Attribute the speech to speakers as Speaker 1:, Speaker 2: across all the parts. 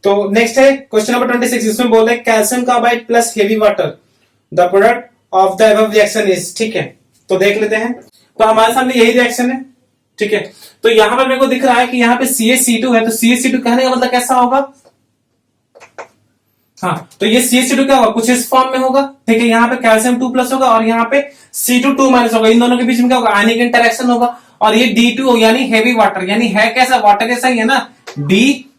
Speaker 1: तो नेक्स्ट है question number 26, इसमें बोल रहे calcium carbide plus heavy water the product of the above reaction is. ठीक है, तो देख लेते हैं। तो हमारे सामने यही रिएक्शन है। ठीक है, तो यहां पर मेरे को दिख रहा है कि यहाँ पे CH2 है, तो CH2 कहने का मतलब कैसा होगा? हाँ, तो ये CH2 क्या होगा? कुछ इस फॉर्म में होगा। ठीक है, यहाँ पे कैल्शियम 2+ होगा और यहाँ पे C2 2- होगा। इन दोनों के बीच में क्या होगा? आयनिक इंटरेक्शन होगा। और ये D2 यानी हेवी वाटर, यानी है कैसा? वाटर जैसा ही है ना, D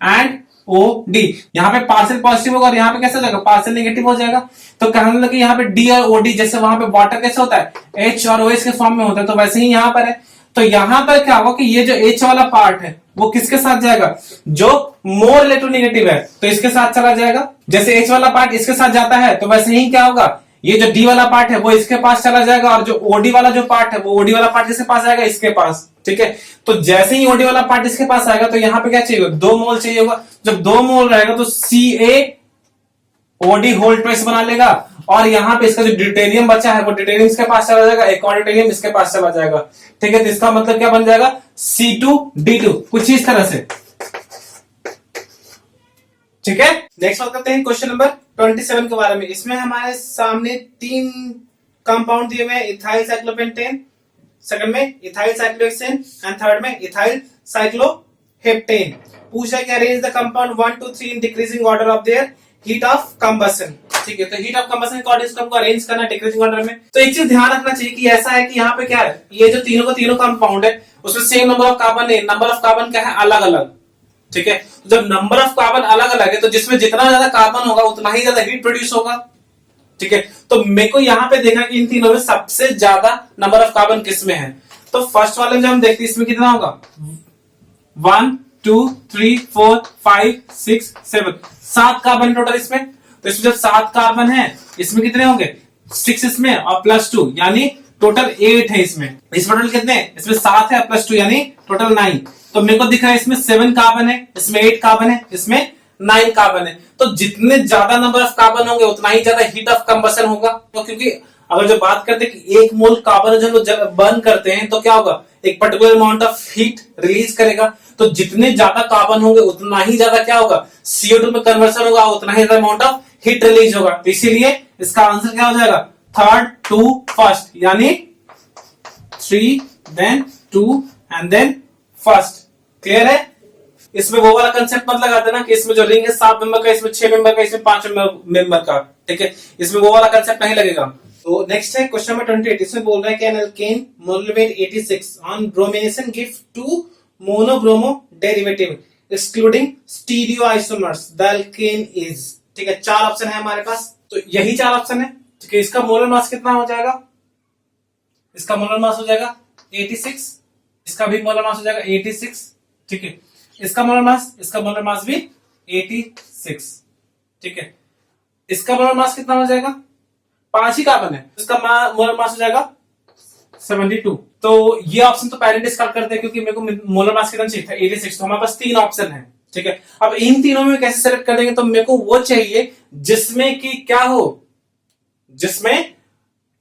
Speaker 1: एंड OD। यहाँ पे पार्शियल पॉजिटिव होगा और यहाँ पे कैसा हो जाएगा? पार्शियल नेगेटिव हो जाएगा। तो कहने लगे यहाँ पे D और OD, जैसे वहां पे वाटर कैसे होता है? H और OH के फॉर्म में होता है, तो वैसे ही यहाँ पर है। तो यहां पर क्या होगा कि ये जो H वाला पार्ट है वो किसके साथ जाएगा? जो मोर इलेक्ट्रोनेगेटिव है, तो इसके साथ चला जाएगा। जैसे H वाला पार्ट इसके साथ जाता है, तो वैसे ही क्या होगा? ये जो D वाला पार्ट है वो इसके पास चला जाएगा और जो OD वाला जो पार्ट है वो OD वाला पार्ट किसके पास आएगा? इसके पास। ठीक है, तो जैसे ही OD वाला पार्ट इसके पास आएगा तो यहाँ पे क्या चाहिए? 2 मोल चाहिए होगा। जब 2 मोल रहेगा तो CaOD होल ट्वाइस बना लेगा और यहाँ पे इसका जो ड्यूटेरियम बचा है वो ड्यूटेरियम इसके पास चला जाएगा, एक और ड्यूटेरियम इसके पास चला जाएगा। ठीक है, तो इसका मतलब क्या बन जाएगा? C2D2, कुछ इस तरह से। ठीक है, नेक्स्ट बात करते हैं क्वेश्चन नंबर 27 के बारे में। इसमें हमारे सामने 3 कंपाउंड दिए हुए हैं, इथाइल साइक्लोपेंटेन, सेकंड में इथाइल साइक्लोहेक्सेन एंड थर्ड में इथाइल साइक्लोहेप्टेन। पूछा है कि arrange the compound 1 to 3 in decreasing order of their heat of combustion. ठीक है, तो हीट ऑफ कंबशन के अकॉर्डिंग हमको अरेंज करना डिक्रीजिंग ऑर्डर में। तो एक चीज ध्यान रखना चाहिए कि ऐसा है कि यहाँ पे क्या है, ये जो तीनों का तीनों कंपाउंड है उसमें सेम नंबर ऑफ कार्बन है, नंबर ऑफ कार्बन क्या है? अलग अलग। ठीक है, जब नंबर ऑफ कार्बन अलग अलग है तो जिसमें जितना ज्यादा कार्बन होगा उतना ही ज्यादा हीट प्रोड्यूस होगा। ठीक है, तो मेरे को यहाँ पे देखना कि इन तीनों में सबसे ज्यादा नंबर ऑफ कार्बन किसमें है। तो फर्स्ट वाले में जब हम देखते हैं इसमें कितना होगा? 1 2 3 4 5 6 7, 7 कार्बन टोटल इसमें। तो इसमें जब 7 कार्बन है, इसमें कितने होंगे? 6 इसमें और +2 यानी टोटल 8 है इसमें टोटल कितने? इसमें 7 है +2 यानी टोटल 9। तो मेरे को दिख रहा है इसमें 7 कार्बन है, इसमें 8 कार्बन है, इसमें 9 कार्बन है। तो जितने ज्यादा नंबर ऑफ कार्बन होंगे उतना ही ज्यादा हीट ऑफ कंबशन होगा। तो क्योंकि अगर जो बात करते हैं कि 1 मोल कार्बन जो लोग बर्न करते हैं तो क्या होगा? एक particular amount of heat release करेगा। तो जितने ज्यादा कार्बन होंगे उतना ही ज्यादा क्या होगा? CO2 में कन्वर्सन होगा, उतना ही ज्यादा अमाउंट ऑफ हीट रिलीज होगा। तो इसीलिए इसका आंसर क्या हो जाएगा? 3rd to 1st, यानी 3 then 2 and then 1st। Clear है? इसमें वो वाला कंसेप्ट मत लगा देना कि इसमें जो रिंग है 7 मेंबर का, इसमें 6 मेंबर का, इसमें 5 मेंबर का। ठीक है, इसमें वो वाला कंसेप्ट नहीं लगेगा। तो नेक्स्ट है क्वेश्चन नंबर 28, इसमें बोल रहा है कि an alkene molar weight 86 on bromination give 2 monobromo derivative excluding stereoisomers the alkene is. ठीक है, 4 ऑप्शन है हमारे पास, तो यही 4 ऑप्शन है। ठीक है, इसका मोलर मास कितना हो जाएगा? इसका मोलर मास हो जाएगा 86, इसका भी मोलर मास हो जाएगा 86। ठीक है, इसका मोलर मास भी 86। ठीक है, इसका मोलर मास कितना हो जाएगा? 5 ही कार्बन है, इसका मोलर मास हो जाएगा 72। तो ये ऑप्शन तो पहले डिस्कार्ड करते हैं क्योंकि मेरे को मोलर मास कितना चाहिए था? 86। तो हमारे पास 3 ऑप्शन है। ठीक है, अब इन तीनों में कैसे सेलेक्ट कर देंगे? तो मेरे को वो चाहिए जिसमें कि क्या हो, जिसमें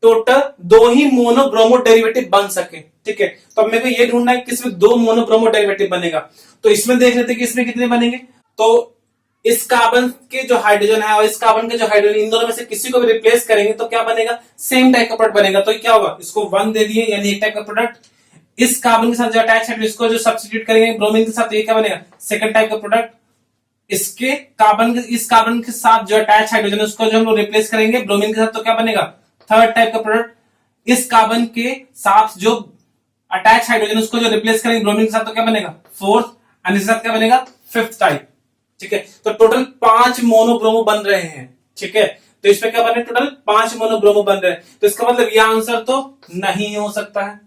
Speaker 1: टोटल 2 ही मोनोब्रोमो डेरिवेटिव बन सके। ठीक है, तो अब मेरे को ये ढूंढना है कि इसमें 2 मोनोब्रोमो डेरिवेटिव बनेगा। तो इसमें देख लेते हैं कि इसमें कितने बनेंगे। तो इस कार्बन के जो हाइड्रोजन है और इस कार्बन के जो हाइड्रोजन, इन दोनों में से किसी को भी रिप्लेस करेंगे तो क्या बनेगा? सेम टाइप का प्रोडक्ट बनेगा। तो क्या होगा? इसको 1 दे दिए यानी एक टाइप का प्रोडक्ट। इस कार्बन के साथ जो अटैच है इसको जो सब्स्टिट्यूट करेंगे ब्रोमीन के साथ, ये क्या बनेगा? सेकंड टाइप का प्रोडक्ट। इस कार्बन के साथ जो अटैच हाइड्रोजन है उसको जो हम लोग रिप्लेस करेंगे ब्रोमीन के साथ, तो क्या बनेगा? थर्ड टाइप का प्रोडक्ट। इस कार्बन के साथ जो अटैच हाइड्रोजन उसको जो रिप्लेस करेंगे ब्रोमीन के साथ, तो क्या बनेगा? फोर्थ। और इसके साथ क्या बनेगा? 5th type. ठीक है, तो टोटल 5 मोनोब्रोमो बन रहे हैं। ठीक है, तो इसमें क्या बन रहे हैं? टोटल 5 मोनोब्रोमो बन रहे हैं। तो इसका मतलब यह आंसर तो नहीं हो सकता है।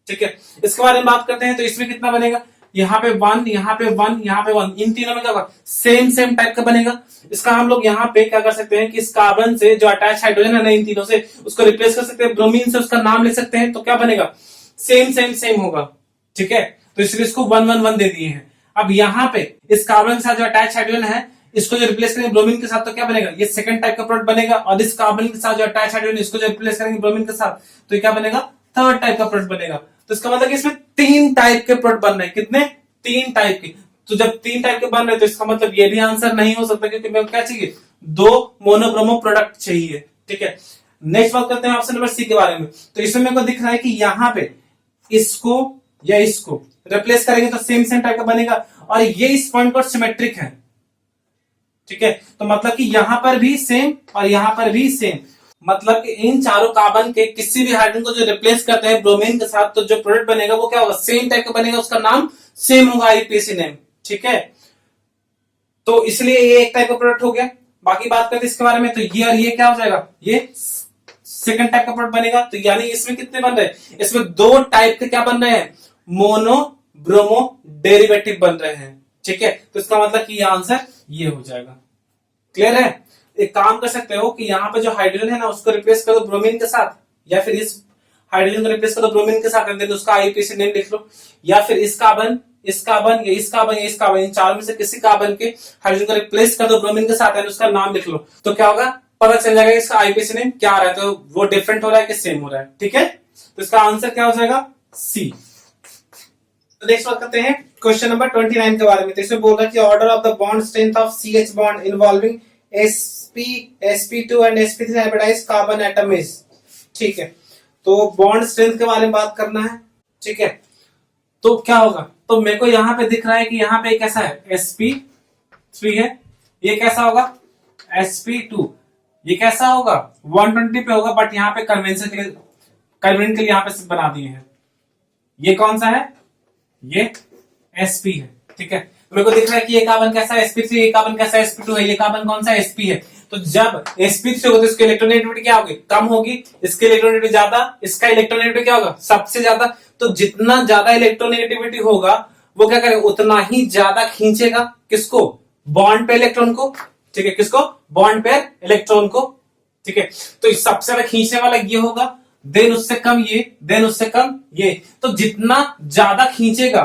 Speaker 1: ठीक है, इसके बारे में बात करते हैं। तो इसमें कितना बनेगा? यहाँ पे 1, यहाँ पे 1, यहाँ पे 1, इन तीनों में क्या होगा? सेम टाइप का बनेगा। इसका हम लोग यहाँ पे क्या कर सकते हैं कि इस कार्बन से जो अटैच हाइड्रोजन है ना, इन तीनों से उसको रिप्लेस कर सकते हैं, ब्रोमीन से उसका नाम लिख सकते हैं। तो क्या बनेगा? सेम होगा। ठीक है, तो इसलिए इसको 1 1 1 दे दिए हैं। अब यहाँ पे इस कार्बन के साथ जो अटैच हाइड्रोजन है इसको जो रिप्लेस करेंगे ब्रोमीन के साथ, तो क्या बनेगा? ये सेकंड टाइप का प्रोडक्ट बनेगा। और इस कार्बन के साथ जो अटैच हाइड्रोजन इसको जो रिप्लेस करेंगे ब्रोमीन के साथ, तो ये क्या बनेगा? थर्ड टाइप का प्रोडक्ट बनेगा। तो इसका मतलब कि इसमें 3 टाइप के प्रोडक्ट बन रहे हैं। कितने? 3 टाइप के। तो जब 3 टाइप के बन रहे तो इसका मतलब ये भी आंसर नहीं हो सकता, क्योंकि मेरे को क्या चाहिए, 2 मोनोब्रोमो प्रोडक्ट चाहिए। ठीक है, नेक्स्ट बात करते हैं ऑप्शन नंबर सी के बारे में। तो इसमें मेरे को दिख रहा है कि यहाँ पे इसको या इसको रिप्लेस करेंगे तो सेम टाइप का बनेगा, और ये इस पॉइंट पर सिमेट्रिक है। ठीक है, तो मतलब कि यहां पर भी सेम और यहां पर भी सेम, मतलब कि इन चारों कार्बन के किसी भी हाइड्रोजन को जो रिप्लेस करते हैं ब्रोमीन के साथ, तो जो प्रोडक्ट बनेगा वो क्या होगा, सेम टाइप का बनेगा, उसका नाम सेम होगा, आईपीसी नेम। ठीक है, तो इसलिए ये एक टाइप का प्रोडक्ट हो गया। बाकी बात करते हैं इसके बारे में, तो ये और ये क्या हो जाएगा, ये सेकंड टाइप का प्रोडक्ट बनेगा। तो यानी इसमें कितने बन रहे हैं, इसमें 2 टाइप के क्या बन रहे हैं, मोनो ब्रोमो डेरिवेटिव बन रहे हैं। ठीक है, तो इसका मतलब कि ये आंसर ये हो जाएगा। क्लियर है? एक काम कर सकते हो कि यहाँ पे जो हाइड्रोजन है ना उसको रिप्लेस कर दो ब्रोमीन के साथ, या फिर इस हाइड्रोजन को रिप्लेस कर दो ब्रोमीन के साथ, एंड उसका आईपीसी नेम लिख लो, या फिर इस कार्बन, इस कार्बन, या इस कार्बन, या इस कार्बन, इन चारों में से किसी कार्बन के हाइड्रोजन को रिप्लेस कर दो ब्रोमीन के साथ एंड उसका नाम लिख लो। तो क्या होगा, पता चल जाएगा इसका आईपीसी नेम क्या आ रहा है, तो वो डिफरेंट हो रहा है कि सेम हो रहा है। ठीक है, तो इसका आंसर क्या हो जाएगा, सी। तो नेक्स्ट बात करते हैं क्वेश्चन नंबर 29 के बारे में। तो इसमें बोल रहा है कि order of the bond strength of CH bond involving sp sp2 and sp3 hybridised carbon atom is. ठीक है, तो बॉन्ड स्ट्रेंथ के बारे में बात करना है। ठीक है, तो क्या होगा, तो मेरे को यहाँ पे दिख रहा है कि यहाँ पे कैसा है, sp3 है, ये कैसा होगा sp2, ये कैसा होगा 120 पे होगा, बट यहाँ पे कन्वेंशन के लिए यहाँ पे बना दिए हैं। ये कौन सा है, ये sp है। ठीक है, मेरे को दिख रहा है कि ये कार्बन कैसा है sp3, ये कार्बन कैसा है sp2 है, ये कार्बन कौन सा sp है। तो जब sp3 होगा तो इसकी इलेक्ट्रोनेगेटिविटी क्या होगी, कम होगी, इसकी इलेक्ट्रोनेगेटिविटी ज्यादा, इसका इलेक्ट्रोनेगेटिविटी क्या होगा, सबसे ज्यादा। तो जितना ज्यादा इलेक्ट्रोनेगेटिविटी होगा वो क्या करेगा, उतना ही ज्यादा खींचेगा किसको, बॉन्ड पे इलेक्ट्रॉन को। ठीक है, किसको, बॉन्ड पे इलेक्ट्रॉन को। ठीक है, तो सबसे ज्यादा खींचने वाला ये होगा, देन उससे कम ये, देन उससे कम ये। तो जितना ज्यादा खींचेगा,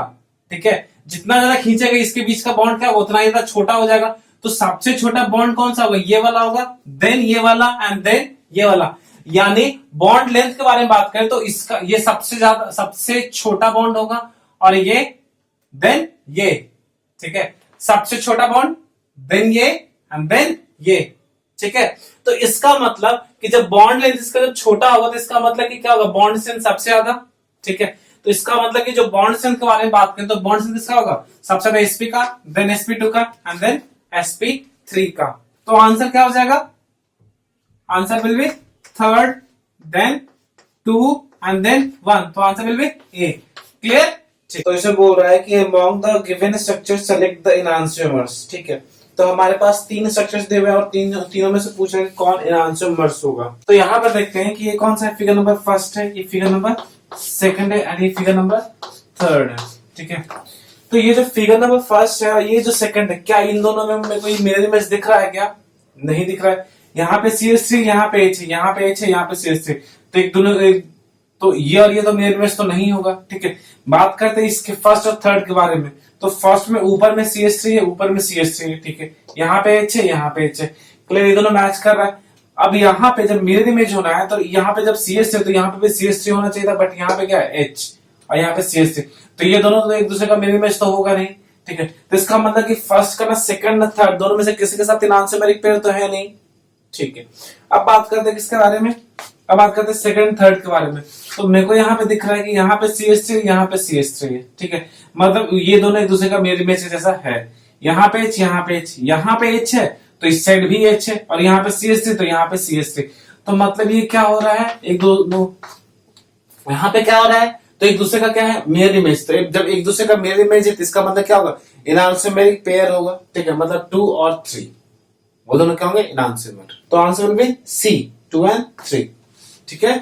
Speaker 1: ठीक है, जितना ज्यादा खींचेगा इसके बीच का बॉन्ड क्या होगा, उतना ही ज्यादा छोटा हो जाएगा। तो सबसे छोटा बॉन्ड कौन सा होगा, ये वाला होगा, देन ये वाला एंड देन ये वाला। यानी बॉन्ड लेंथ के बारे में बात करें तो इसका ये सबसे छोटा बॉन्ड होगा, और ये देन ये। ठीक है, सबसे छोटा बॉन्ड, देन ये एंड देन ये। ठीक है, तो इसका मतलब कि जब बॉन्ड लेंथ इसका जब छोटा होगा तो इसका मतलब कि क्या होगा, बॉन्ड स्ट्रेंथ सबसे ज्यादा। ठीक है, तो इसका मतलब कि जो बॉन्ड स्ट्रेंथ के बारे में बात करें तो बॉन्ड स्ट्रेंथ किसका होगा, सबसे ज्यादा sp का, देन sp2 का एंड देन sp3 का। तो आंसर क्या हो जाएगा, answer will be 3rd, then 2 and then 1। तो answer will be A. Clear? तो इसे बोल रहा है कि among the given structure select the enhancers. ठीक है, तो हमारे पास 3 स्ट्रक्चर्स दिए हुए हैं और तीनों में से पूछ रहे हैं कौन एनहांसर्स होगा। तो यहाँ पर देखते हैं कि ये कौन सा है, फिगर नंबर 1 है, ये फिगर नंबर 2 है एंड ये फिगर नंबर 3 है। ठीक है, तो ये जो फिगर नंबर 1 है और ये जो 2 है, क्या इन दोनों में मेरे को ये मिरर इमेज दिख रहा है, क्या नहीं दिख रहा है। यहाँ पे CH3, यहाँ पे H है, यहाँ पे H है, यहाँ पे CH3, तो एक दोनों तो ये और ये तो मिरर इमेज तो नहीं होगा। ठीक है, बात करते हैं इसके 1st और 3rd के बारे में। तो फर्स्ट में ऊपर में CH3 है, ऊपर में CH3 है। ठीक है, यहाँ पे H है, यहाँ पे H है। क्लियर, ये दोनों मैच कर रहा है। अब यहाँ पे जब मिरर इमेज होना है तो यहाँ पे जब CH3 है तो यहाँ पे भी CH3 होना चाहिए था, बट यहाँ पे क्या है H और यहाँ पे CH3, तो ये दोनों तो एक दूसरे का मिरर इमेज तो होगा नहीं। ठीक है, तो इसका मतलब कि फर्स्ट का ना सेकंड ना थर्ड दोनों में से किसी के साथ एनहांसमेरिक पेयर तो है नहीं। ठीक है, अब बात करते हैं किसके बारे में, अब बात करते हैं 2nd 3rd के बारे में। तो मेरे को यहाँ पे दिख रहा है कि यहाँ पे CH3, यहाँ पे CH3 है। ठीक है, मतलब ये दोनों एक दूसरे का मिरर इमेज जैसा है। यहाँ पे H, यहाँ पे H, यहाँ पे H है तो इस साइड भी H है, और यहाँ पे CH3 तो यहाँ पे CH3। तो मतलब ये क्या हो रहा है, एक दो यहाँ पे क्या हो रहा है, तो एक दूसरे का क्या है, मिरर इमेज। तो जब एक दूसरे का मिरर इमेज है तो इसका मतलब क्या होगा, एनहांसमेरिक पेयर होगा। ठीक है, मतलब 2 और 3 वो दोनों क्या होंगे, एनहांसमेंट। तो answer will B C, 2 and 3। ठीक है।